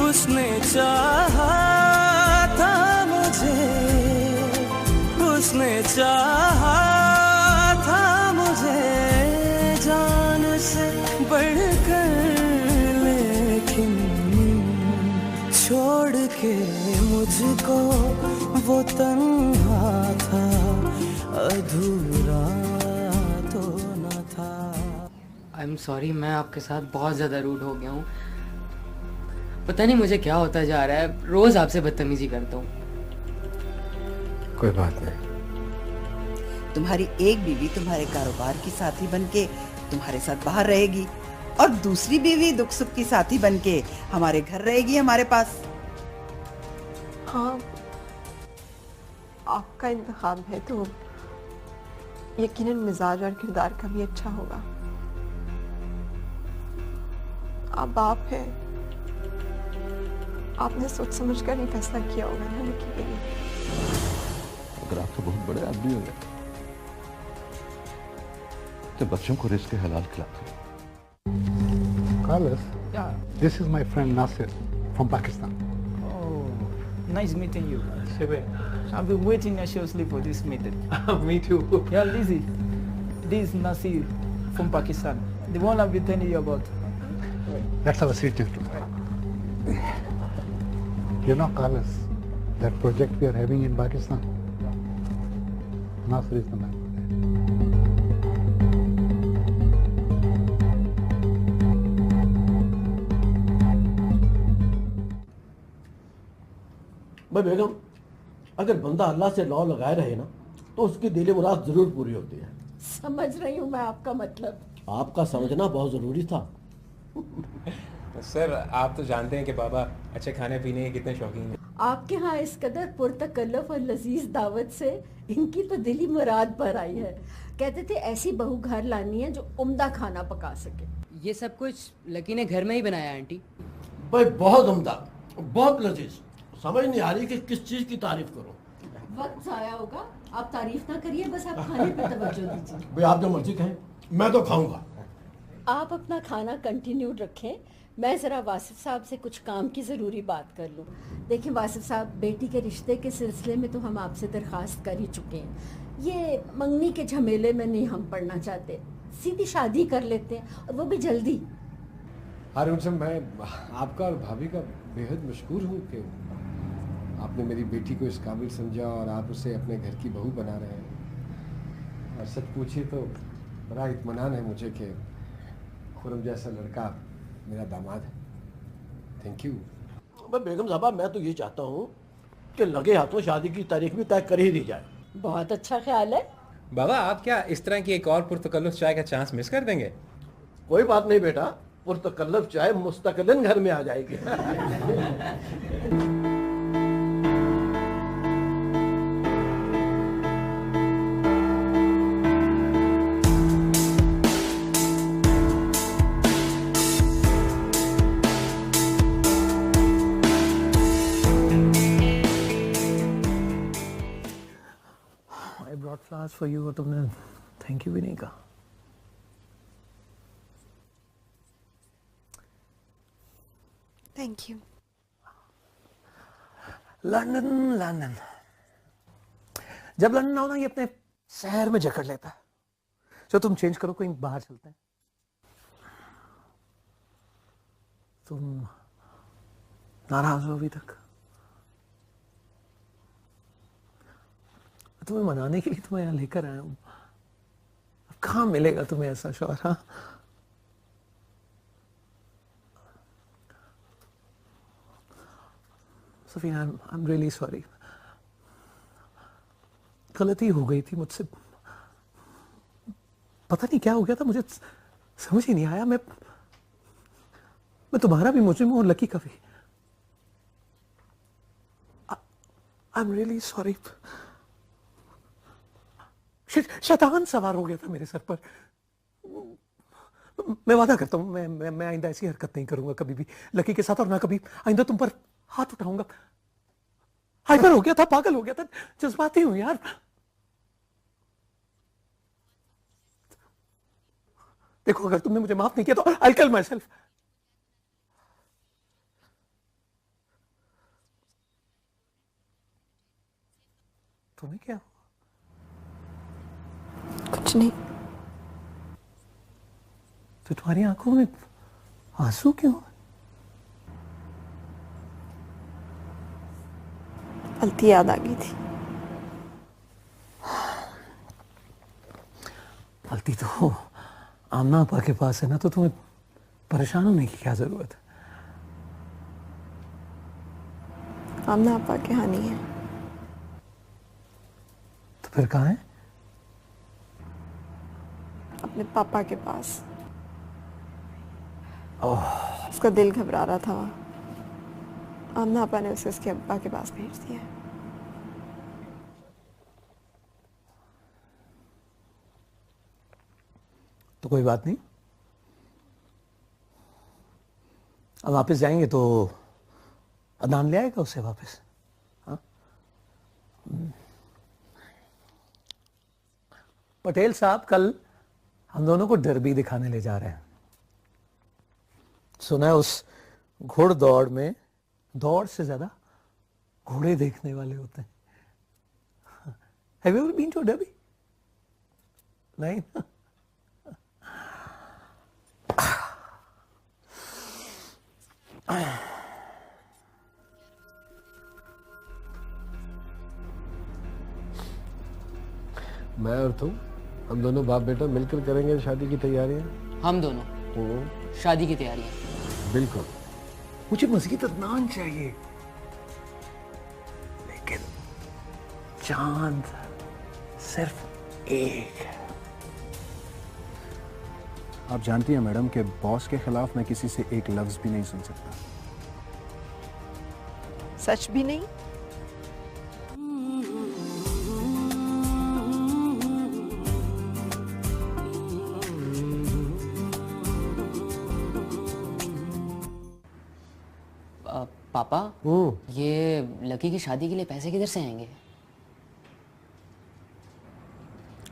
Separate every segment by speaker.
Speaker 1: उसने चाहा था मुझे, उसने चाहा था मुझे जान से बढ़कर, लेकिन छोड़ के मुझको वो तन्हा था, अधूरा तो न था।
Speaker 2: आई एम सॉरी, मैं आपके साथ बहुत ज़्यादा रूड हो गया हूँ। पता नहीं मुझे क्या होता जा रहा है, रोज आपसे बदतमीजी करता हूँ।
Speaker 3: कोई बात नहीं।
Speaker 4: तुम्हारी एक बीवी तुम्हारे कारोबार की साथी बनके तुम्हारे साथ बाहर रहेगी, और दूसरी बीवी दुख सुख की साथी बनके हमारे घर रहेगी, हमारे पास।
Speaker 5: हाँ, आपका इंतखाब है तो यकीनन मिजाज और किरदार का भी अच्छा होगा। आप बाप हैं, आपने सोच समझ कर ही फैसला किया होगा ना निकी के लिए।
Speaker 3: अगर आप तो बहुत बड़े आदमी हो गए तो बच्चों को रिस्क हलाल खिलाते।
Speaker 6: Carlos, this is my friend Nasir from Pakistan.
Speaker 7: Oh, nice meeting you. I've been waiting anxiously for this meeting.
Speaker 6: Me too.
Speaker 7: Yeah, Lizzie, this is Nasir from Pakistan, the one I've been telling you about.
Speaker 6: That's our sweet gentleman. You know, Carlos, that project we are having in Pakistan, Nasir is the man.
Speaker 8: भाई बेगम, अगर बंदा अल्लाह से लौ लगाए रहे ना तो उसकी दिली मुराद जरूर पूरी होती है।
Speaker 9: समझ रही हूँ मैं आपका मतलब।
Speaker 8: आपका समझना बहुत जरूरी था।
Speaker 10: सर, आप तो जानते हैं कि बाबा अच्छे खाने पीने के कितने शौकीन हैं।
Speaker 9: आपके यहाँ इस कदर पुरतकल्लुफ और लजीज दावत से इनकी तो दिली मुराद पर आई है। कहते थे ऐसी बहू घर लानी है जो उम्दा खाना पका सके।
Speaker 2: ये सब कुछ लकी ने घर में ही बनाया आंटी।
Speaker 8: भाई बहुत उम्दा, बहुत लजीज। समझ नहीं आ रही कि किस चीज की तारीफ करूं।
Speaker 9: वक्त जाया होगा, आप तारीफ ना करिए, बस आप खाने पे तवज्जो दीजिए।
Speaker 8: भाई आप जो मर्जी कहें, मैं तो खाऊंगा।
Speaker 9: आप अपना खाना कंटिन्यू रखें, मैं ज़रा वासिफ साहब से कुछ काम की ज़रूरी बात कर लूँ। देखिए वासिफ साहब, बेटी के रिश्ते के सिलसिले में तो हम आपसे दरख्वास्त कर ही चुके हैं। ये मंगनी के झमेले में नहीं हम पड़ना चाहते, सीधी शादी कर लेते हैं, और वो भी जल्दी।
Speaker 3: हारून साहब, मैं आपका और भाभी का बेहद मशकूर हूँ कि आपने मेरी बेटी को इस काबिल समझा और आप उसे अपने घर की बहू बना रहे हैं। और सच पूछिए तो बड़ा इत्मीनान है मुझे कि खुरम जैसा लड़का मेरा दामाद है। Thank you.
Speaker 8: बेगम साहबा, मैं तो ये चाहता हूँ कि लगे हाथों शादी की तारीख भी तय कर ही दी जाए।
Speaker 9: बहुत अच्छा ख्याल है।
Speaker 10: बाबा, आप क्या इस तरह की एक और पुरतकल्लुफ चाय का चांस मिस कर देंगे?
Speaker 8: कोई बात नहीं बेटा, पुरतकल्लुफ चाय मुस्तकिलन घर में आ जाएगी।
Speaker 7: फ्लावर्स फॉर यू, और तुमने थैंक यू भी नहीं कहा।
Speaker 5: Thank you.
Speaker 7: लंदन लंदन, जब लंदन आओ ना ये अपने शहर में जकड़ लेता है। जो तुम चेंज करो, कहीं बाहर चलते हैं। तुम नाराज हो अभी तक? तुम्हें मनाने के लिए तुम्हें यहाँ लेकर आया हूँ। अब कहाँ मिलेगा तुम्हें ऐसा शौहर? हाँ, सफीना, आई एम रियली सॉरी। गलती हो गई थी मुझसे, पता नहीं क्या हो गया था, मुझे समझ ही नहीं आया। मैं तुम्हारा भी मुझे और लकी का भी। आई एम रियली सॉरी। शैतान सवार हो गया था मेरे सर पर। मैं वादा करता हूँ मैं आइंदा ऐसी हरकत नहीं करूंगा कभी भी लकी के साथ, और ना कभी आइंदा तुम पर हाथ उठाऊंगा। हाइपर हो गया था, पागल हो गया था, जज्बाती हूं यार। देखो, अगर तुमने मुझे माफ नहीं किया तो I will kill my self. तुम्हें क्या?
Speaker 5: कुछ नहीं।
Speaker 7: तो तुम्हारी आंखों में आंसू क्यों?
Speaker 5: अलती याद आ गई थी।
Speaker 7: अलती तो आमना आपा के पास है ना, तो तुम्हें परेशान होने की क्या जरूरत है?
Speaker 5: आमना आपा के यहाँ नहीं है।
Speaker 7: तो फिर कहाँ है?
Speaker 5: अपने पापा के पास।
Speaker 7: ओह,
Speaker 5: उसका दिल घबरा रहा था। आमना आपा ने उसे उसके अब्बा के पास भेज दिया।
Speaker 7: तो कोई बात नहीं, अब वापस जाएंगे तो अदनान ले आएगा उसे वापस। हाँ? पटेल साहब कल हम दोनों को डरबी दिखाने ले जा रहे हैं। सुना है उस घोड़ दौड़ में दौड़ से ज्यादा घोड़े देखने वाले होते हैं। Have you ever been to a derby? नहीं?
Speaker 3: मैं और तुम, हम दोनों बाप बेटा मिलकर करेंगे शादी की तैयारियां।
Speaker 2: हम दोनों शादी की तैयारियां।
Speaker 3: बिल्कुल।
Speaker 7: मुझे मजीद अदनान चाहिए, लेकिन चांद सिर्फ एक है।
Speaker 11: आप जानती हैं मैडम कि बॉस के खिलाफ मैं किसी से एक लफ्ज भी नहीं सुन सकता।
Speaker 5: सच भी नहीं?
Speaker 2: पापा, ये लकी की शादी के लिए पैसे किधर से आएंगे?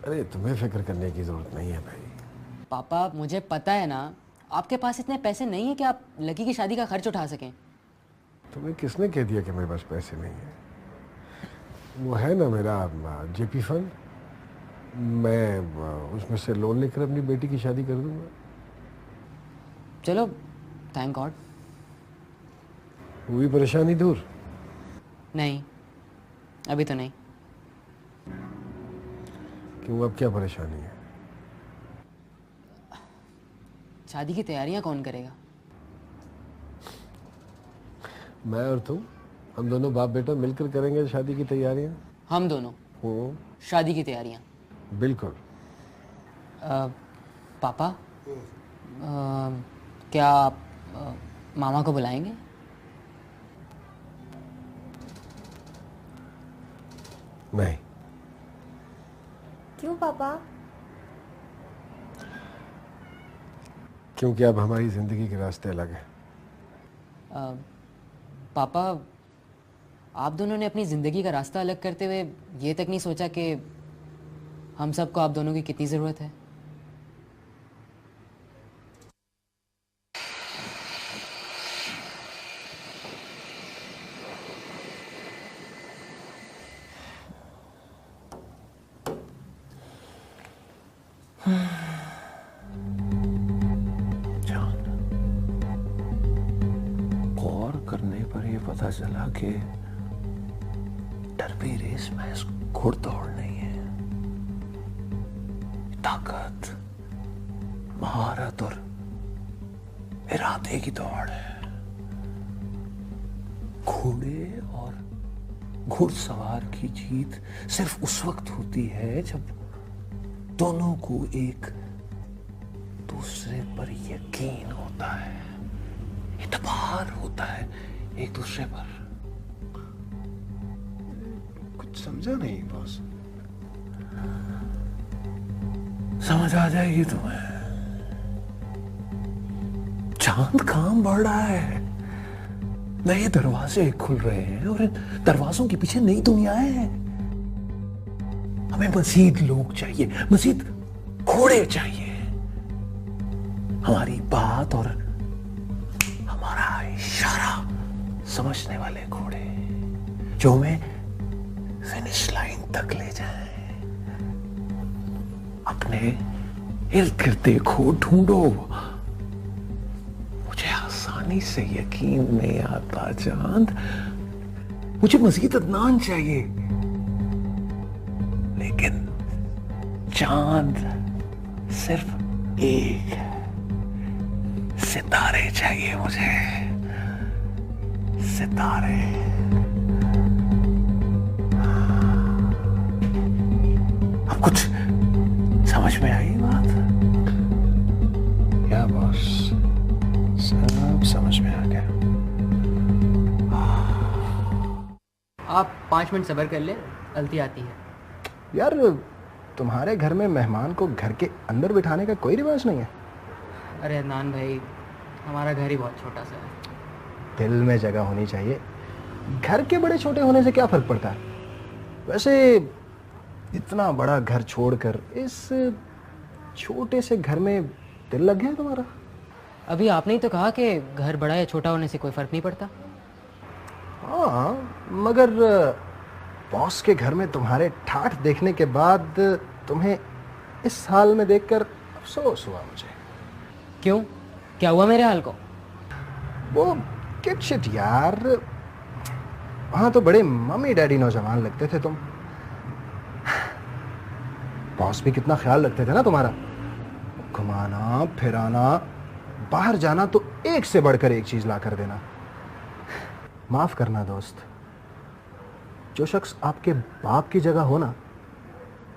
Speaker 3: अरे तुम्हें फिक्र करने की जरूरत नहीं है भाई।
Speaker 2: पापा, मुझे पता है ना, आपके पास इतने पैसे नहीं है कि आप लकी की शादी का खर्च उठा सकें।
Speaker 3: तुम्हें किसने कह दिया कि मेरे पास पैसे नहीं है? वो है ना मेरा जेपी फंड, मैं उसमें से लोन लेकर अपनी बेटी की शादी कर दूंगा।
Speaker 2: चलो, थैंक गॉड।
Speaker 3: हुई परेशानी दूर?
Speaker 2: नहीं, अभी तो नहीं।
Speaker 3: क्यों, अब क्या परेशानी है?
Speaker 2: शादी की तैयारियां कौन करेगा?
Speaker 3: मैं और तुम, हम दोनों बाप बेटा मिलकर करेंगे शादी की तैयारियां।
Speaker 2: हम दोनों शादी की तैयारियां।
Speaker 3: बिल्कुल।
Speaker 2: पापा, क्या आप मामा को बुलाएंगे?
Speaker 3: नहीं।
Speaker 9: क्यों पापा?
Speaker 3: क्योंकि अब हमारी जिंदगी के रास्ते अलग हैं।
Speaker 2: पापा, आप दोनों ने अपनी ज़िंदगी का रास्ता अलग करते हुए ये तक नहीं सोचा कि हम सबको आप दोनों की कितनी ज़रूरत है।
Speaker 7: गौर करने पर यह पता चला कि डरबी रेस महज घुड़दौड़ नहीं है, ताकत, महारत और इरादे की दौड़ है। घोड़े और घुड़सवार की जीत सिर्फ उस वक्त होती है जब दोनों को एक दूसरे पर यकीन होता है, इतबार होता है एक दूसरे पर।
Speaker 3: कुछ समझा नहीं बॉस।
Speaker 7: समझ आ जाएगी तुम्हें। चांद काम बढ़ रहा है, नए दरवाजे खुल रहे हैं और इन दरवाजों के पीछे नई दुनियाएं हैं। हमें मजीद लोग चाहिए, मजीद घोड़े चाहिए। हमारी बात और हमारा इशारा समझने वाले घोड़े, जो हमें फिनिश लाइन तक ले जाएं। अपने इर्द गिर्द देखो, ढूंढो। मुझे आसानी से यकीन नहीं आता चांद, मुझे मजीद अदनान चाहिए, लेकिन चांद सिर्फ एक है। सितारे चाहिए मुझे, सितारे। अब कुछ समझ में आई बात? क्या बॉस, सब समझ में आ गया।
Speaker 2: आप 5 मिनट सब्र कर ले, अलती आती है।
Speaker 11: यार तुम्हारे घर में मेहमान को घर के अंदर बिठाने का कोई रिवाज नहीं है?
Speaker 2: अरे अदनान भाई, हमारा घर ही बहुत छोटा सा है।
Speaker 11: दिल में जगह होनी चाहिए। घर के बड़े छोटे होने से क्या फर्क पड़ता है? वैसे इतना बड़ा घर छोड़कर इस छोटे से घर में दिल लग गया तुम्हारा?
Speaker 2: अभी आपने ही तो कहा कि घर बड़ा या छोटा होने से कोई फर्क नहीं पड़ता।
Speaker 11: हाँ, मगर बॉस के घर में तुम्हारे ठाठ देखने के बाद तुम्हें इस हाल में देखकर अफसोस हुआ मुझे।
Speaker 2: क्यों, क्या हुआ मेरे हाल को?
Speaker 11: वो किट शिट यार, वहां तो बड़े मम्मी डैडी नौजवान लगते थे तुम। बॉस भी कितना ख्याल रखते थे ना तुम्हारा। घुमाना फिराना, बाहर जाना तो एक से बढ़कर एक चीज ला कर देना। माफ करना दोस्त, जो शख्स आपके बाप की जगह हो ना,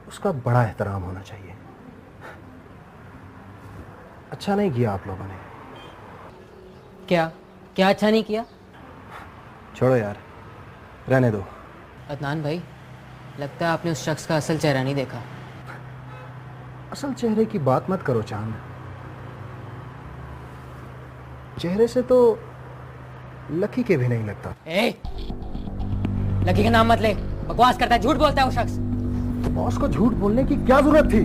Speaker 11: उसका बड़ा एहतराम होना चाहिए। अच्छा नहीं किया आप लोगों ने।
Speaker 2: क्या क्या अच्छा नहीं किया?
Speaker 11: छोड़ो यार, रहने दो।
Speaker 2: अदनान भाई, लगता है आपने उस शख्स का असल चेहरा नहीं देखा।
Speaker 11: असल चेहरे की बात मत करो चांद। चेहरे से तो लकी के भी नहीं लगता।
Speaker 2: लकी का नाम मत ले, बकवास करता है, झूठ बोलता है वो शख्स।
Speaker 11: तो बॉस को झूठ बोलने की क्या जरूरत थी?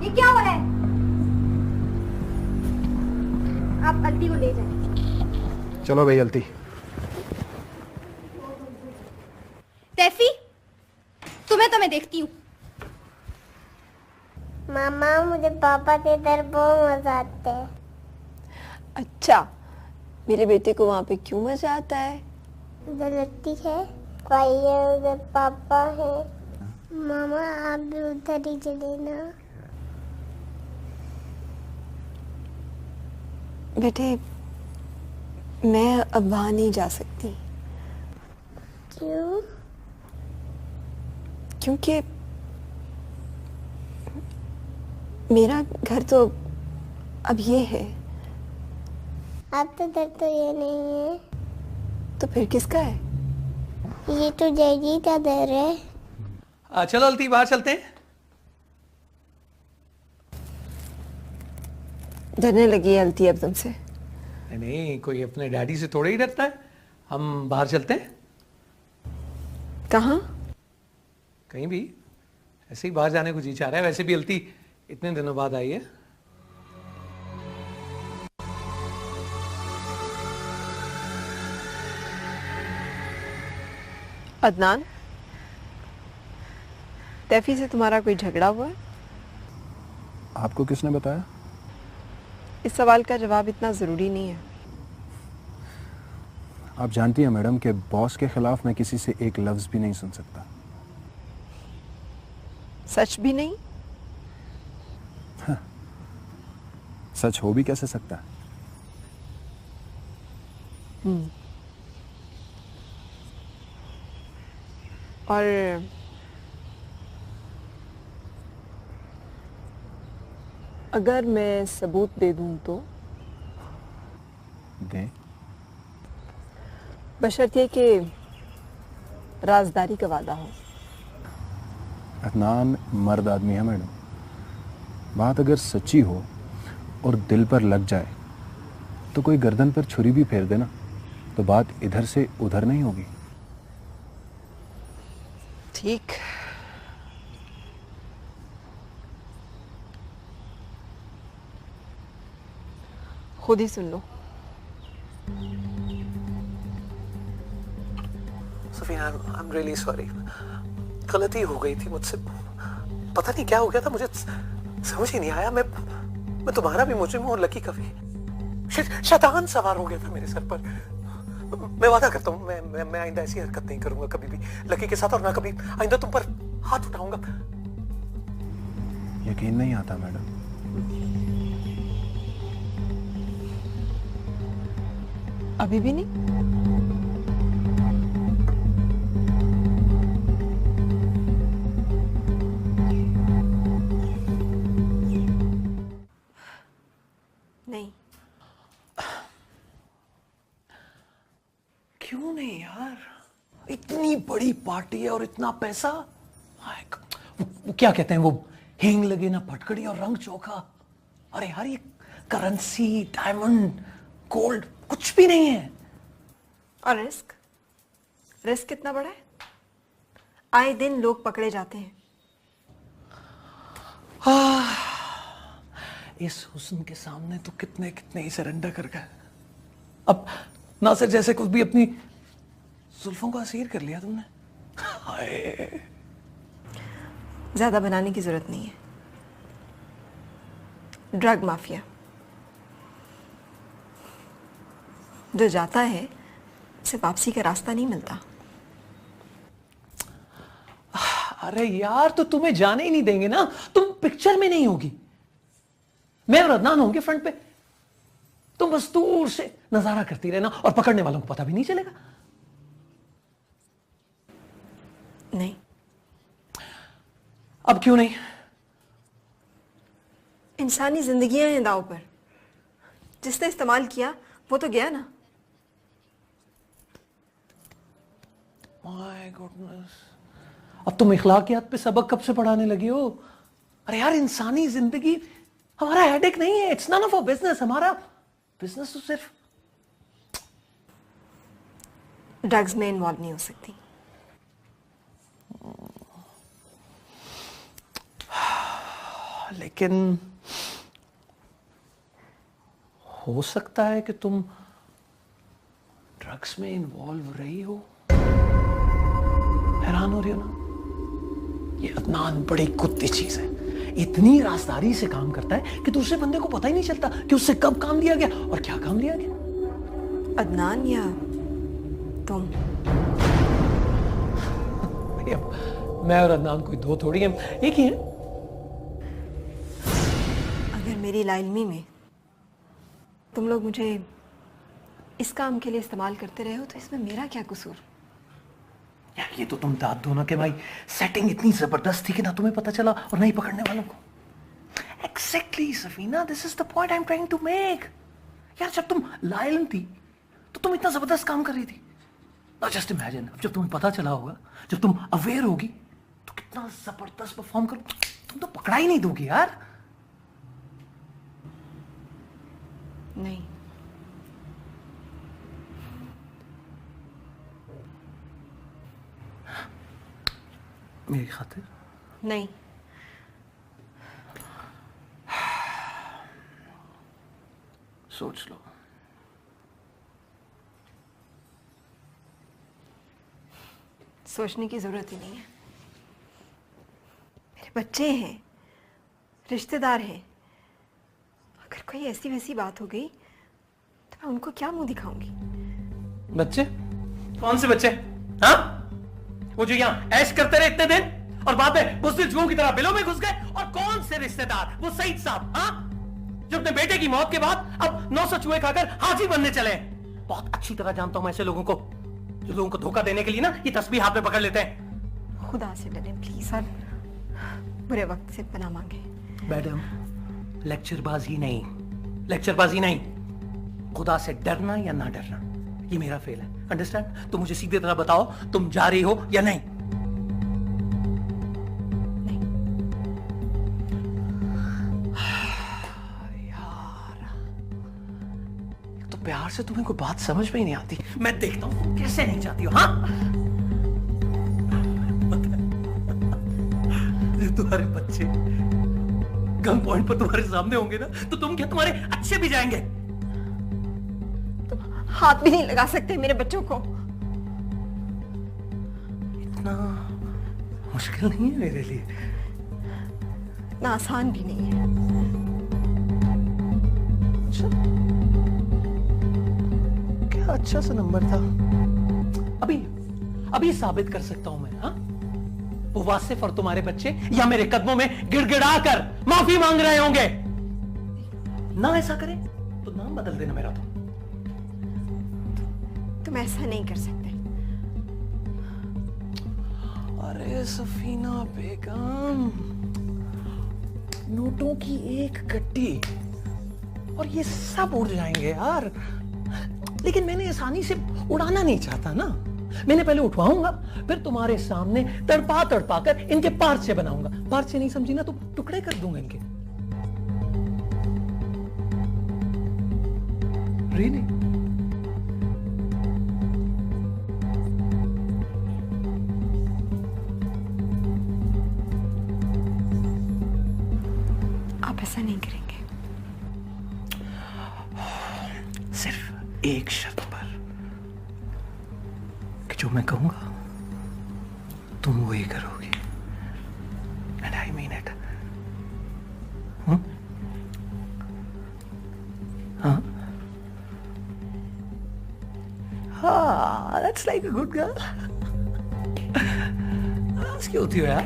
Speaker 12: ये क्या हो रहा है? आप अलती को ले जाएं।
Speaker 11: चलो भाई अलती।
Speaker 12: तैफी, तुम्हें तो मैं देखती हूँ।
Speaker 13: मामा, मुझे पापा के इधर बहुत मजा आता है।
Speaker 5: अच्छा, मेरे बेटे को वहाँ पे क्यों मजा आता है?
Speaker 13: उधर लट्टी है, भाई है, उधर पापा है। मामा आप भी उधर ही चले ना।
Speaker 5: बेटे, मैं अब वहाँ नहीं जा सकती।
Speaker 13: क्यों?
Speaker 5: क्योंकि मेरा घर तो अब ये है।
Speaker 13: अब तो घर तो ये नहीं है।
Speaker 5: तो फिर किसका है?
Speaker 13: ये तो जयजी का घर है।
Speaker 7: चलो अलती, बाहर चलते हैं।
Speaker 5: डरने लगी है अलती अब तुमसे।
Speaker 7: नहीं नहीं, कोई अपने डैडी से थोड़ा ही डरता है। हम बाहर चलते हैं।
Speaker 5: कहाँ?
Speaker 7: कहीं भी, ऐसे ही बाहर जाने को जी चाह रहा है। वैसे भी अलती इतने दिनों बाद आई है।
Speaker 5: अदनान, तैफी से तुम्हारा कोई झगड़ा हुआ है?
Speaker 11: आपको किसने बताया?
Speaker 5: इस सवाल का जवाब इतना ज़रूरी नहीं है।
Speaker 11: आप जानती हैं मैडम कि बॉस के खिलाफ मैं किसी से एक लफ्ज़ भी नहीं सुन सकता।
Speaker 5: सच भी नहीं?
Speaker 11: हाँ, सच हो भी कैसे सकता है?
Speaker 5: और अगर मैं सबूत दे दूं तो?
Speaker 11: दे।
Speaker 5: बशर्ते कि राजदारी का वादा हो।
Speaker 11: अदनान मर्द आदमी है मैडम। बात अगर सच्ची हो और दिल पर लग जाए तो कोई गर्दन पर छुरी भी फेर देना तो बात इधर से उधर नहीं होगी।
Speaker 5: ठीक। खुद ही सुन लो।
Speaker 7: I am really sorry. गलती हो गई थी मुझसे, पता नहीं क्या हो गया था, मुझे समझ ही नहीं आया। मैं तुम्हारा भी मुजरिम हूँ और लकी का भी। शैतान सवार हो गया था मेरे सर पर। मैं वादा करता हूँ मैं आइंदा ऐसी हरकत नहीं करूंगा कभी भी लकी के साथ, और ना कभी आइंदा तुम पर हाथ उठाऊंगा।
Speaker 11: यकीन नहीं आता मैडम।
Speaker 5: अभी भी नहीं? नहीं।
Speaker 7: क्यों नहीं यार, इतनी बड़ी पार्टी है और इतना पैसा। वो क्या कहते हैं, वो हींग लगे ना फटकड़ी और रंग चोखा। अरे यार ये करेंसी, डायमंड, गोल्ड कुछ भी नहीं है।
Speaker 5: और रिस्क? रिस्क कितना बड़ा है? आए दिन लोग पकड़े जाते हैं।
Speaker 7: इस हुस्न के सामने तो कितने कितने ही सरेंडर कर गए। अब नासिर जैसे कुछ भी अपनी जुल्फों का असीर कर लिया तुमने। हाय।
Speaker 5: ज्यादा बनाने की जरूरत नहीं है। ड्रग माफिया जो जाता है उसे वापसी का रास्ता नहीं मिलता।
Speaker 7: अरे यार तो तुम्हें जाने ही नहीं देंगे ना, तुम पिक्चर में नहीं होगी, मैं और अदनान होंगे फ्रंट पे। तुम बस दूर से नजारा करती रहना और पकड़ने वालों को पता भी नहीं चलेगा।
Speaker 5: नहीं।
Speaker 7: अब क्यों नहीं?
Speaker 5: इंसानी जिंदगियां हैं दांव पर। जिसने इस्तेमाल किया वो तो गया ना।
Speaker 7: माय गॉडनेस, अब तुम इखलाकियात पे सबक कब से पढ़ाने लगी हो? अरे यार इंसानी जिंदगी हमारा हेडेक नहीं है, it's none of our business. हमारा बिजनेस तो सिर्फ
Speaker 5: ड्रग्स में इन्वॉल्व नहीं हो सकती।
Speaker 7: लेकिन हो सकता है कि तुम ड्रग्स में इन्वॉल्व रही हो। हैरान हो रही हो ना? ये अदनान बड़ी कुत्ती चीज है, इतनी राजदारी से काम करता है कि दूसरे बंदे को पता ही नहीं चलता कि उससे कब काम लिया गया और क्या काम लिया गया।
Speaker 5: अदनान या तुम?
Speaker 7: मैं और अदनान कोई दो थोड़ी हैं, एक ही हैं।
Speaker 5: अगर मेरी लाइल्मी में तुम लोग मुझे इस काम के लिए इस्तेमाल करते रहे हो तो इसमें मेरा क्या कसूर?
Speaker 7: यार ये तो तुम दाद दो ना कि भाई सेटिंग इतनी जबरदस्त थी कि ना तुम्हें पता चला और ना ही पकड़ने वालों को। Exactly Safina, this is the point I am trying to make. यार जब तुम लायन थी तो तुम इतना जबरदस्त काम कर रही थी। नाउ जस्ट इमेजिन, अब जब तुम्हें पता चला होगा, जब तुम अवेयर होगी तो कितना जबरदस्त परफॉर्म करो। तुम तो पकड़ा ही नहीं दोगी यार।
Speaker 5: नहीं।
Speaker 7: मेरी खातिर?
Speaker 5: नहीं।
Speaker 7: सोच लो।
Speaker 5: सोचने की जरूरत ही नहीं है। मेरे बच्चे हैं, रिश्तेदार हैं। अगर कोई ऐसी वैसी बात हो गई तो मैं उनको क्या मुंह दिखाऊंगी?
Speaker 7: बच्चे? कौन से बच्चे? हाँ? वो जो यहाँ ऐश करते रहे इतने दिन और बाद में बुज़दिल जुओं की तरह बिलों में घुस गए। और कौन से रिश्तेदार? वो सईद साहब, हाँ? जो अपने बेटे की मौत के बाद अब 900 चूहे खाकर हाजी बनने चले। बहुत अच्छी तरह जानता हूं मैं ऐसे लोगों को, जो लोगों को धोखा देने के लिए ना ये तस्बीह हाथ में पकड़ लेते हैं।
Speaker 5: खुदा से डरें प्लीज और बुरे वक्त से पनाह मांगे।
Speaker 7: मैडम लेक्चरबाजी नहीं, लेक्चरबाजी नहीं। खुदा से डरना या ना डरना ये मेरा फेल है, अंडरस्टैंड? तो मुझे सीधे तरह बताओ, तुम जा रही हो या नहीं? यार तो प्यार से तुम्हें कोई बात समझ में ही नहीं आती। मैं देखता हूं तुम कैसे नहीं चाहती हो। हाँ तुम्हारे बच्चे गन पॉइंट पर तुम्हारे सामने होंगे ना तो तुम क्या, तुम्हारे अच्छे भी जाएंगे?
Speaker 5: हाथ भी नहीं लगा सकते मेरे बच्चों को।
Speaker 7: मुश्किल नहीं है मेरे लिए।
Speaker 5: ना आसान भी नहीं है।
Speaker 7: अच्छा, क्या अच्छा सा नंबर था। अभी साबित कर सकता हूं मैं। हाँ, वो वासिफ और तुम्हारे बच्चे या मेरे कदमों में गिड़गिड़ा कर माफी मांग रहे होंगे। ना ऐसा करें तो नाम बदल देना मेरा।
Speaker 5: तुम ऐसा नहीं कर सकते।
Speaker 7: अरे सफीना बेगम, नोटों की एक गड्डी और ये सब उड़ जाएंगे यार। लेकिन मैंने आसानी से उड़ाना नहीं चाहता ना। मैंने पहले उठवाऊंगा, फिर तुम्हारे सामने तड़पा तड़पा कर इनके पार्चे बनाऊंगा। पार्चे नहीं समझी ना तो टुकड़े कर दूंगा इनके। Really?
Speaker 5: आप ऐसा नहीं करेंगे।
Speaker 7: सिर्फ एक शर्त पर कि जो मैं कहूंगा तुम वही करोगी। And I mean it. हाँ, that's like a good girl. क्यों थी यार?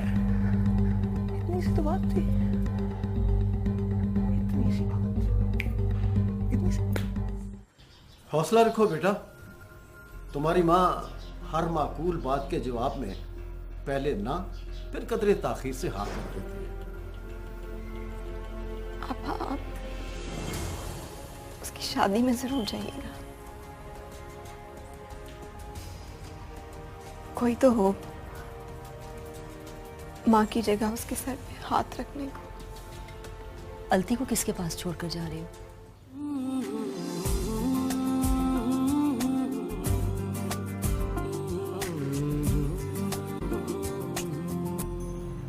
Speaker 7: इतनी सी तो बात थी। इतनी सी बात। इतनी सी।
Speaker 8: हौसला रखो बेटा, तुम्हारी माँ हर माकूल बात के जवाब में पहले ना फिर कदरे ताखीर से हाँ कर देती है।
Speaker 5: आप उसकी शादी में जरूर जाइएगा। कोई तो हो माँ की जगह उसके सर पे हाथ रखने को।
Speaker 9: अलती को किसके पास छोड़कर जा रही हो?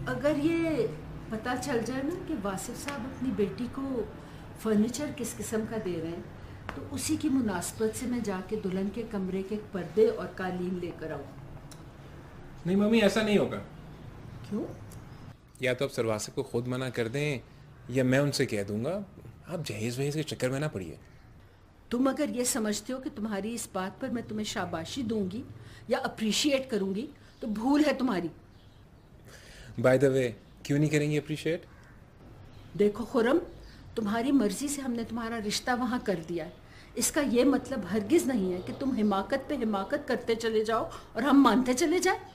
Speaker 9: अगर ये पता चल जाए ना कि वासिफ साहब अपनी बेटी को फर्नीचर किस किस्म का दे रहे हैं, तो उसी की मुनासबत से मैं जाके दुल्हन के कमरे के पर्दे और कालीन लेकर आऊँ।
Speaker 10: नहीं मम्मी, ऐसा नहीं होगा।
Speaker 9: क्यों?
Speaker 10: या तो आप सर वासिफ को खुद मना कर दें या मैं उनसे कह दूंगा। आप जहेज वहेज के चक्कर में ना पड़िए।
Speaker 9: तुम अगर ये समझते हो कि तुम्हारी इस बात पर मैं तुम्हें शाबाशी दूंगी या अप्रिशिएट करूंगी तो भूल है तुम्हारी।
Speaker 10: बाय द वे, क्यों नहीं करेंगे अप्रिशिएट?
Speaker 9: देखो खुरम, तुम्हारी मर्जी से हमने तुम्हारा रिश्ता वहां कर दिया है। इसका ये मतलब हरगिज नहीं है कि तुम हिमाकत पे हिमाकत करते चले जाओ और हम मानते चले जाए।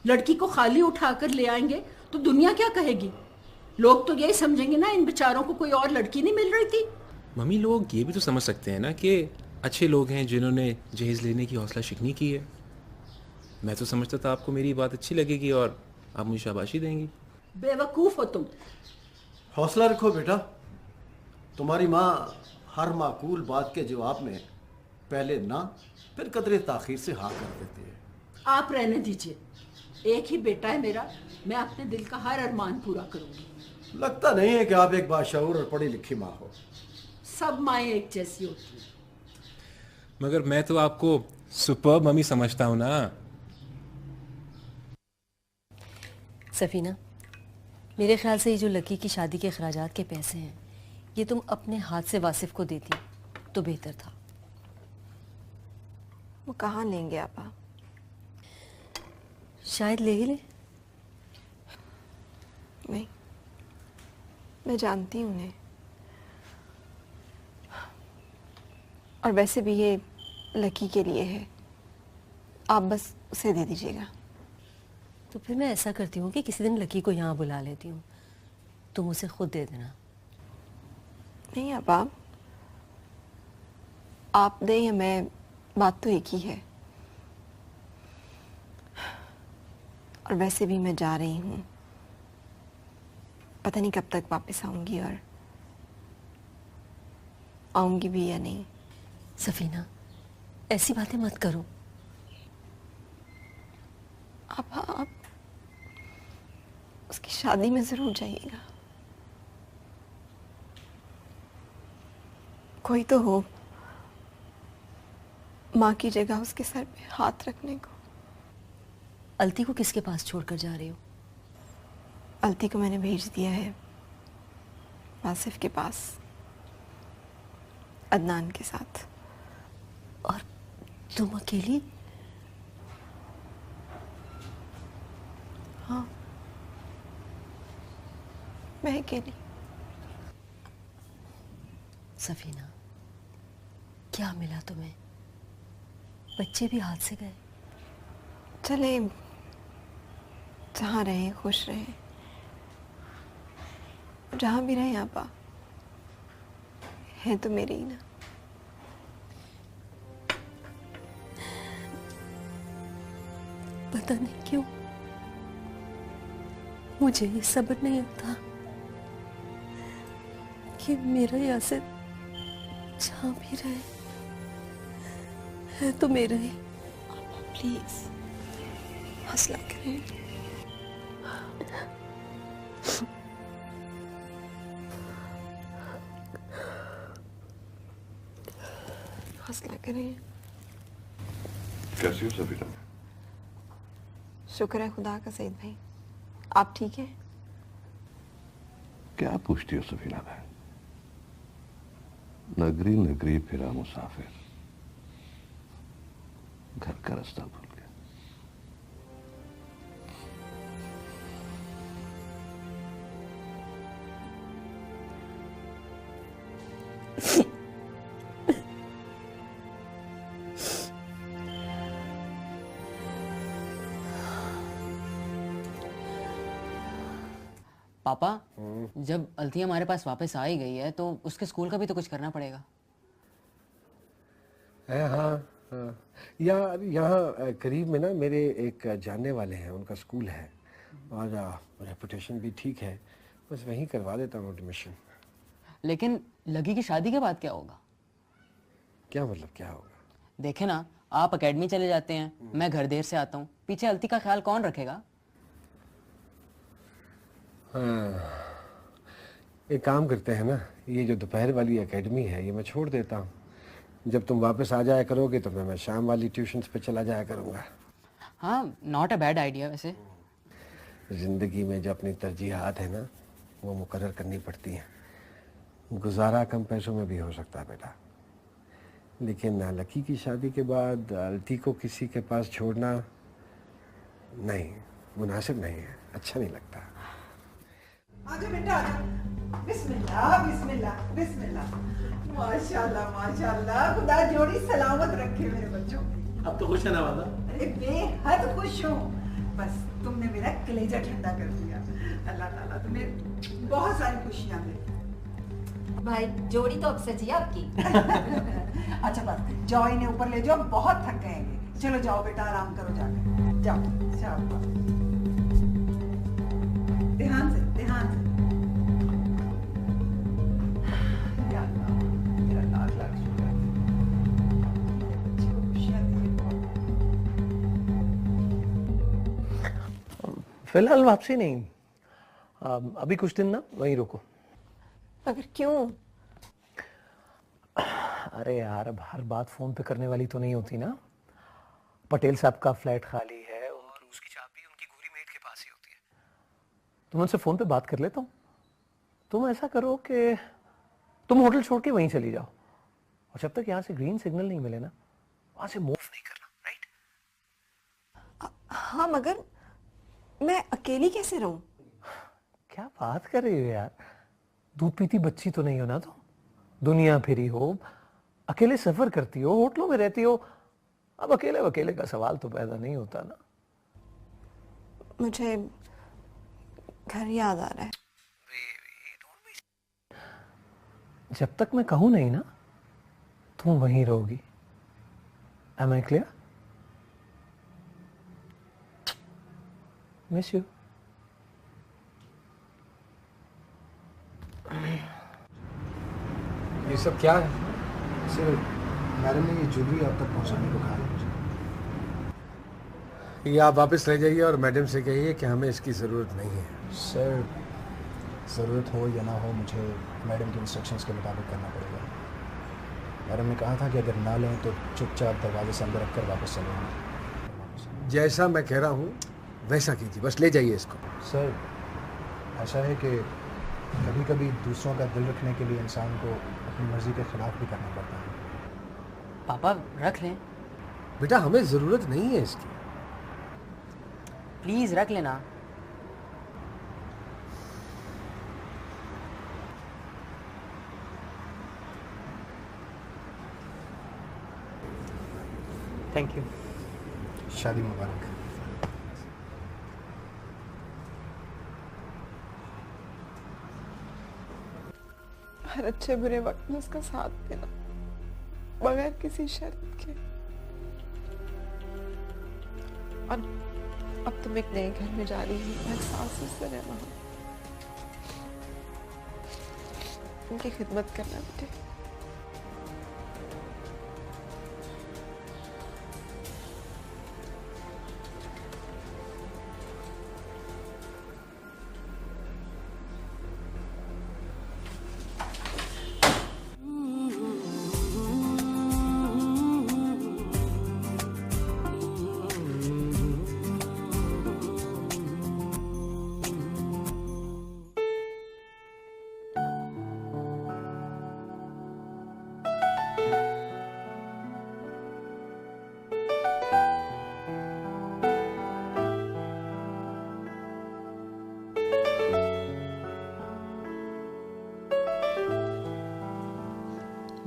Speaker 9: लड़की को खाली उठाकर ले आएंगे तो दुनिया क्या कहेगी? लोग तो यही समझेंगे ना इन बेचारों को कोई और लड़की नहीं मिल रही थी।
Speaker 10: मम्मी, लोग ये भी तो समझ सकते हैं ना कि अच्छे लोग हैं जिन्होंने जहेज लेने की हौसला शिकनी की है। मैं तो समझता था आपको मेरी बात अच्छी लगेगी और आप मुझे शाबाशी देंगी।
Speaker 9: बेवकूफ हो तुम।
Speaker 8: हौसला रखो बेटा, तुम्हारी माँ हर माकूल बात के जवाब में पहले ना फिर कदरे ताखीर से हाँ कर देती है।
Speaker 9: आप रहने दीजिए, एक ही बेटा है मेरा, मैं अपने दिल का हर अरमान पूरा करूंगी।
Speaker 8: लगता नहीं है कि आप एक बाशऊर और पढ़ी लिखी माँ हो।
Speaker 9: सब माएँ एक जैसी होती हैं।
Speaker 10: मगर मैं तो आपको सुपर मम्मी समझता हूँ ना।
Speaker 14: सफीना, मेरे ख्याल से ये जो लकी की शादी के अखराजात के पैसे हैं, ये तुम अपने हाथ से वासिफ को देती तो बेहतर था।
Speaker 5: वो कहाँ लेंगे आपा?
Speaker 14: शायद ले ही ले।
Speaker 5: नहीं, मैं जानती हूँ उन्हें, और वैसे भी ये लकी के लिए है। आप बस उसे दे दीजिएगा।
Speaker 14: तो फिर मैं ऐसा करती हूँ कि किसी दिन लकी को यहाँ बुला लेती हूँ, तुम उसे खुद दे देना।
Speaker 5: नहीं आपा, आप दें या मैं, बात तो एक ही है। और वैसे भी मैं जा रही हूँ, पता नहीं कब तक वापस आऊंगी और आऊंगी भी या नहीं।
Speaker 14: सफीना, ऐसी बातें मत करो।
Speaker 5: आप उसकी शादी में जरूर जाइएगा। कोई तो हो माँ की जगह उसके सर पे हाथ रखने को।
Speaker 14: अलती को किसके पास छोड़कर जा रही हो?
Speaker 5: अलती को मैंने भेज दिया है वासिफ के पास अदनान के साथ।
Speaker 14: और तुम अकेली?
Speaker 5: हाँ, मैं अकेली।
Speaker 14: सफीना, क्या मिला तुम्हें? बच्चे भी हाथ से गए।
Speaker 5: चले जहाँ रहे खुश रहे, जहाँ भी रहे आपा, है तो मेरे ही ना।
Speaker 14: पता नहीं क्यों मुझे ये सब्र नहीं आता कि मेरा यासिर जहाँ भी रहे है तो मेरा ही।
Speaker 5: प्लीज हौसला करें। हौसला करें।
Speaker 15: कैसी हो सफीना?
Speaker 5: शुक्र है खुदा का सईद भाई, आप ठीक हैं?
Speaker 15: क्या पूछती हो सफीना बहन? नगरी नगरी फिरा मुसाफिर, घर का रास्ता भूल गया।
Speaker 2: पापा, जब अलती हमारे पास वापस आ ही गई है तो उसके स्कूल का भी तो कुछ करना पड़ेगा।
Speaker 3: हाँ, यहाँ करीब में ना मेरे एक जानने वाले हैं, उनका स्कूल है और रेपुटेशन भी ठीक है, बस वहीं करवा देता हूँ एडमिशन।
Speaker 2: लेकिन लगी की शादी के बाद क्या होगा?
Speaker 3: क्या मतलब क्या होगा?
Speaker 2: देखे ना, आप एकेडमी चले जाते हैं, मैं घर देर से आता हूँ, पीछे अलती का ख्याल कौन रखेगा?
Speaker 3: हाँ, एक काम करते हैं ना, ये जो दोपहर वाली एकेडमी है ये मैं छोड़ देता हूँ। जब तुम वापस आ जाया करोगे तो मैं शाम वाली ट्यूशन्स पे चला जाया करूँगा।
Speaker 2: हाँ, नॉट अ बैड आइडिया वैसे।
Speaker 3: ज़िंदगी में जो अपनी तरजीहात है ना वो मुकर्रर करनी पड़ती हैं। गुजारा कम पैसों में भी हो सकता है बेटा, लेकिन लकी की शादी के बाद अलती को किसी के पास छोड़ना नहीं, मुनासिब नहीं है, अच्छा नहीं लगता।
Speaker 4: आजा बेटा आजा। बिस्मिल्लाह बिस्मिल्लाह बिस्मिल्लाह। माशाल्लाह माशाल्लाह, खुदा जोड़ी सलामत रखे मेरे बच्चों की।
Speaker 8: अब तो खुश है ना वादा?
Speaker 4: अरे बेहद खुश हूँ, बस तुमने मेरा कलेजा ठंडा कर दिया। अल्लाह ताला तुम्हें बहुत सारी खुशियाँ दे।
Speaker 12: भाई जोड़ी तो अब सजी है आपकी।
Speaker 4: अच्छा बस जाओ, इन्हें ऊपर ले जाओ, बहुत थक गएंगे। चलो जाओ बेटा, आराम करो जाकर, जाओ शाबाश। ध्यान से ध्यान से। या अल्लाह, मेरा लाख लाख शुक्र है। बच्चे को खुशियाँ दी बहुत।
Speaker 7: फिलहाल वापसी नहीं, अभी कुछ दिन ना वहीं रुको।
Speaker 5: मगर क्यों?
Speaker 7: अरे यार, अब हर बात फोन पे करने वाली तो नहीं होती ना। पटेल साहब का फ्लैट खाली है और उसकी चाबी उनकी गोरी मेट के पास ही होती है, तो मैं उनसे फोन पे बात कर लेता हूँ। तुम ऐसा करो कि तुम होटल छोड़ के वहीं चली जाओ, और जब तक यहाँ से ग्रीन सिग्नल नहीं मिले ना वहां से मूव नहीं करना, राइट?
Speaker 5: हाँ, मगर मैं अकेली कैसे रहूं?
Speaker 7: क्या बात कर रही हो यार, दूध पीती बच्ची तो नहीं हो ना तुम? दुनिया फिरी हो, अकेले सफर करती हो, होटलों में रहती हो, अब अकेले अकेले का सवाल तो पैदा नहीं होता ना।
Speaker 5: मुझे घर याद आ रहा है।
Speaker 7: जब तक मैं कहूं नहीं ना तुम वहीं रहोगी। Am I clear? Miss you.
Speaker 3: ये सब क्या है?
Speaker 11: सर, मैडम ने ये ज्वेलरी आप तक पहुंचाने को कहा है मुझे।
Speaker 3: ये आप वापस ले जाइए और मैडम से कहिए कि हमें इसकी ज़रूरत नहीं है।
Speaker 11: सर, ज़रूरत हो या ना हो मुझे मैडम के इंस्ट्रक्शंस के मुताबिक करना पड़ेगा। मैडम ने कहा था कि अगर ना लें तो चुपचाप दरवाजे से अंदर रखकर वापस चले जाएं।
Speaker 3: जैसा मैं कह रहा हूँ वैसा कीजिए, बस ले जाइए इसको।
Speaker 11: सर, ऐसा है कि कभी कभी दूसरों का दिल रखने के लिए इंसान को अपनी मर्जी के खिलाफ भी करना पड़ता है।
Speaker 2: पापा रख लें,
Speaker 3: बेटा हमें ज़रूरत नहीं है इसकी।
Speaker 2: प्लीज़ रख लेना। Thank you.
Speaker 11: शादी मुबारक।
Speaker 16: हर अच्छे बुरे वक्त में उसका साथ देना बगैर किसी शर्त के। और अब तुम एक नए घर में जा रही हो, एहसास से रहना, उनकी खिदमत करना बेटे।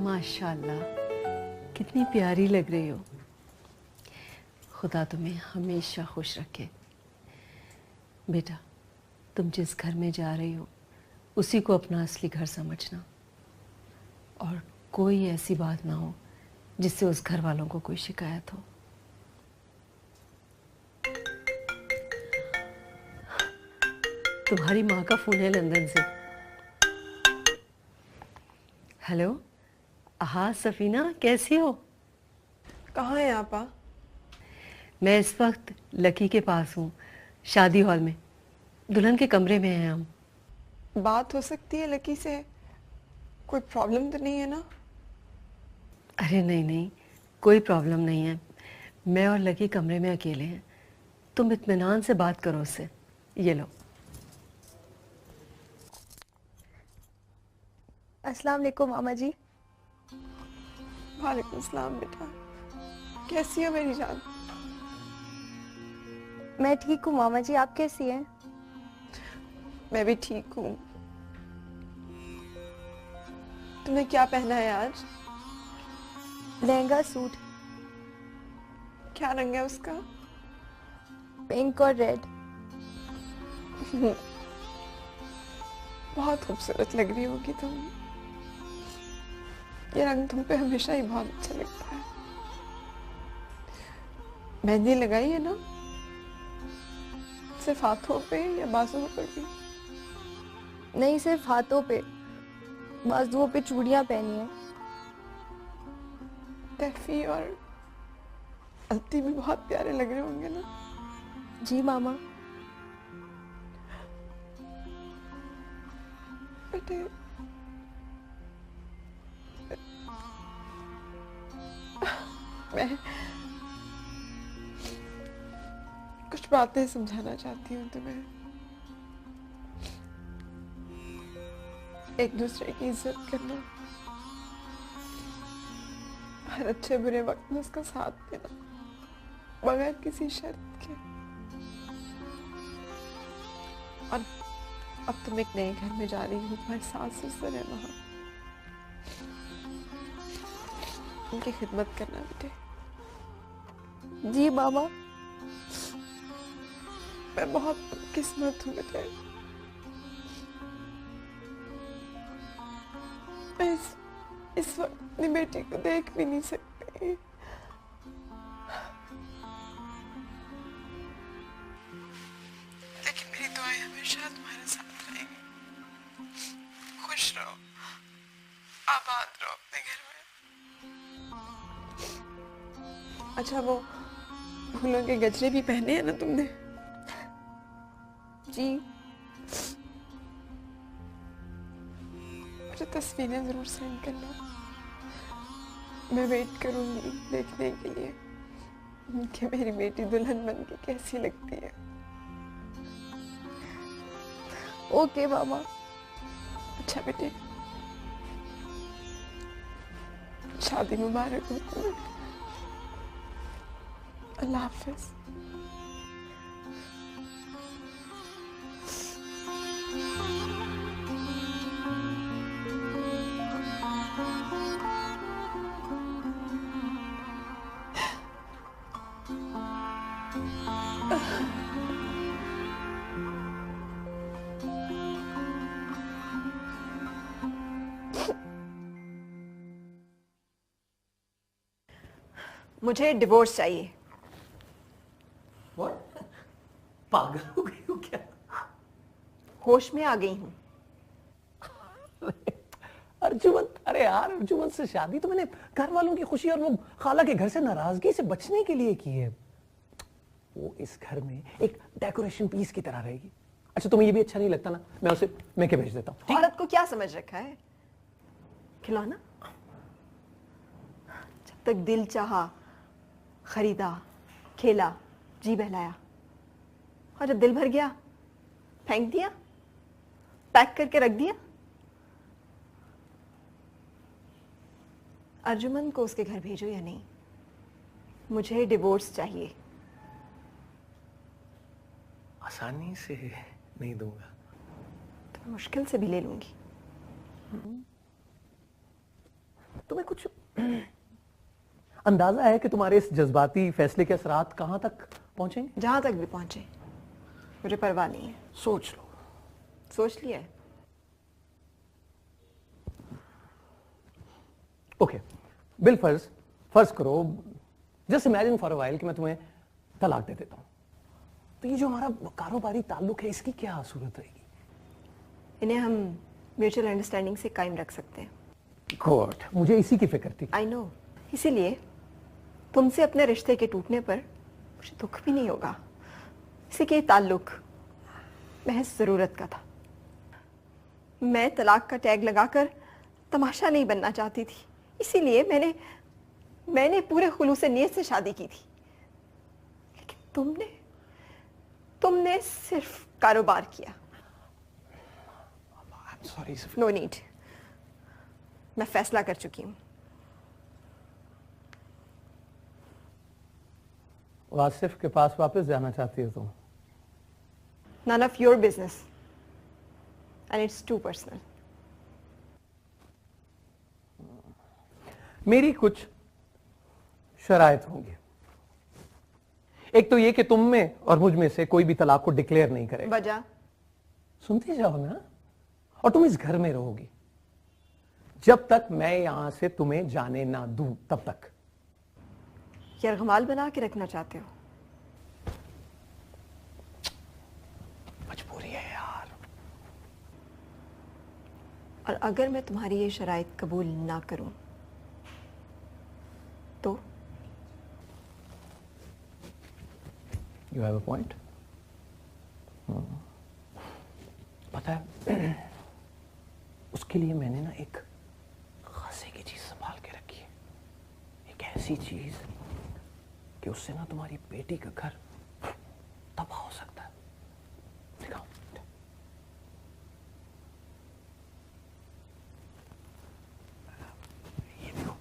Speaker 9: माशाल्लाह, कितनी प्यारी लग रही हो। खुदा तुम्हें हमेशा खुश रखे। बेटा, तुम जिस घर में जा रही हो उसी को अपना असली घर समझना, और कोई ऐसी बात ना हो जिससे उस घर वालों को कोई शिकायत हो। तुम्हारी माँ का फ़ोन है लंदन से। हेलो, हाँ सफीना, कैसी हो?
Speaker 16: कहाँ है आपा?
Speaker 9: मैं इस वक्त लकी के पास हूँ, शादी हॉल में। दुल्हन के कमरे में हैं हम।
Speaker 16: बात हो सकती है लकी से? कोई प्रॉब्लम तो नहीं है ना?
Speaker 9: अरे नहीं नहीं, कोई प्रॉब्लम नहीं है। मैं और लकी कमरे में अकेले हैं। तुम इत्मीनान से बात करो उससे। ये लो।
Speaker 12: अस्सलाम वालेकुम मामा जी।
Speaker 16: वालेकुम सलाम बेटा, कैसी हो मेरी जान?
Speaker 12: मैं ठीक हूँ मामा जी, आप कैसी हैं?
Speaker 16: मैं भी ठीक हूँ। तुमने क्या पहना है आज?
Speaker 12: लहंगा सूट।
Speaker 16: क्या रंग है उसका?
Speaker 12: पिंक और रेड।
Speaker 16: बहुत खूबसूरत लग रही होगी तुम। ये रंग तुम पे हमेशा ही बहुत अच्छा लगता है। मेहंदी लगाई है ना? सिर्फ हाथों पे या बाजुओं पर भी?
Speaker 12: नहीं, सिर्फ हाथों पे, बाजुओं पे चूड़ियां पहनी है।
Speaker 16: तैफी और अल्ती भी बहुत प्यारे लग रहे होंगे ना?
Speaker 12: जी मामा।
Speaker 16: बेटे, मैं कुछ बातें समझाना चाहती हूँ तुम्हें। एक दूसरे की इज्जत करना, हर अच्छे बुरे वक्त में उसका साथ देना बगैर किसी शर्त के। और अब तुम एक नए घर में जा रही हो, तुम्हारे सास ससुर है वहां, उनकी खिदमत करना बेटे।
Speaker 12: जी मामा।
Speaker 16: मैं बहुत किस्मत हूँ बेटे। मैं इस वक्त अपनी बेटी को देख भी नहीं सकती। लेकिन मेरी दुआएं हमेशा तुम्हारे साथ रहेंगी। खुश रहो, आबाद रहो अपने घर में। अच्छा, वो फूलों के गजरे भी पहने हैं ना तुमने?
Speaker 12: जी।
Speaker 16: मुझे तस्वीरें जरूर सेंड करना, मैं वेट करूंगी देखने के लिए कि मेरी बेटी दुल्हन बन के कैसी लगती है।
Speaker 12: ओके मामा।
Speaker 16: अच्छा बेटे, शादी मुबारक हो तुम्हें। अल्लाह हाफिज।
Speaker 5: मुझे डिवोर्स चाहिए।
Speaker 7: What? पागल हो गई हो क्या?
Speaker 5: होश में आ गई हूँ।
Speaker 7: अर्जुमन, अरे यार अर्जुमन से शादी तो मैंने घर वालों की खुशी और वो खाला के घर से नाराजगी से बचने के लिए की है। वो इस घर में एक डेकोरेशन पीस की तरह रहेगी। अच्छा तुम्हें ये भी अच्छा नहीं लगता ना, मैं उसे मैं के भेज देता हूँ।
Speaker 5: औरत को क्या समझ रखा है? खिलौना? जब तक दिल चाहा, खरीदा, खेला, जी बहलाया, और जब दिल भर गया फेंक दिया, पैक करके रख दिया। अर्जुमन को उसके घर भेजो या नहीं, मुझे डिवोर्स चाहिए।
Speaker 7: आसानी से नहीं दूंगा
Speaker 5: तो मैं मुश्किल से भी ले लूंगी।
Speaker 7: तुम्हें कुछ अंदाजा है कि तुम्हारे इस जज्बाती फैसले के असरात कहां तक पहुंचेंगे?
Speaker 5: जहां तक भी पहुंचे मुझे परवाह नहीं है।
Speaker 7: सोच लो।
Speaker 5: सोच लिया है।
Speaker 7: ओके, बिल फर्ज करो, just imagine for a while कि मैं तुम्हें तलाक दे देता हूं, तो ये जो हमारा कारोबारी ताल्लुक है इसकी क्या सूरत रहेगी?
Speaker 5: इन्हें हम म्यूचुअल अंडरस्टैंडिंग से कायम रख सकते हैं।
Speaker 7: गॉड, मुझे इसी की फिक्र थी।
Speaker 5: आई नो, इसीलिए तुमसे अपने रिश्ते के टूटने पर मुझे दुख भी नहीं होगा। इसी के ताल्लुक महज जरूरत का था। मैं तलाक का टैग लगाकर तमाशा नहीं बनना चाहती थी, इसीलिए मैंने पूरे खुलूस नियत से शादी की थी। लेकिन तुमने सिर्फ कारोबार किया।
Speaker 7: सॉरी।
Speaker 5: नो नीड, मैं फैसला कर चुकी हूं।
Speaker 7: वासिफ के पास वापस जाना चाहती हो तुम?
Speaker 5: None of your business, and it's too personal.
Speaker 7: मेरी कुछ शराइत होंगी। एक तो ये कि तुम में और मुझ में से कोई भी तलाक को डिक्लेयर नहीं करेगा।
Speaker 5: वजह?
Speaker 7: सुनती जाओ ना। और तुम इस घर में रहोगी जब तक मैं यहां से तुम्हें जाने ना दूं, तब तक।
Speaker 5: यरगमाल बना के रखना चाहते हो?
Speaker 7: मजबूरी है यार।
Speaker 5: और अगर मैं तुम्हारी ये शराइत कबूल ना करूं तो?
Speaker 7: You have a point. पता है उसके लिए मैंने ना एक खासे की चीज संभाल के रखी है। एक ऐसी चीज कि उससे ना तुम्हारी बेटी का घर तबाह हो सकता है। दिखाओ। ये देखो।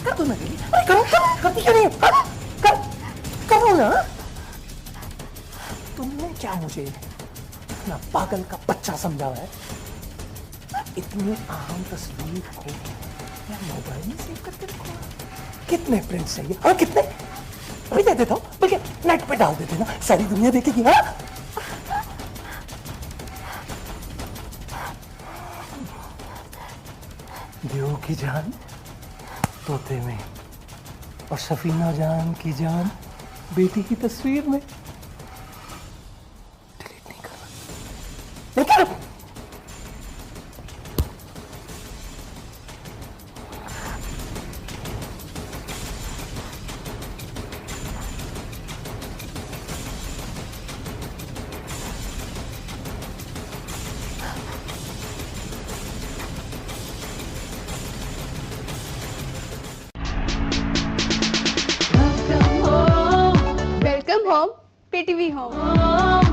Speaker 7: कर दो ना दीदी, अरे करो करो, करती क्यों नहीं? करो ना। तुमने क्या मुझे इतना पागल का बच्चा समझा है? इतनी अहम तस्वीर को मैं मोबाइल में सेव करके रखूंगा। कितने प्रिंट चाहिए? हाँ कितने? अभी दे देता हूँ, बल्कि नेट पे डाल देते ना, सारी दुनिया देखेगी। हाँ देव की जान तोते में और सफीना जान की जान बेटी की तस्वीर में। डिलीट नहीं करना। लेकिन
Speaker 17: वेलकम होम, PTV होम।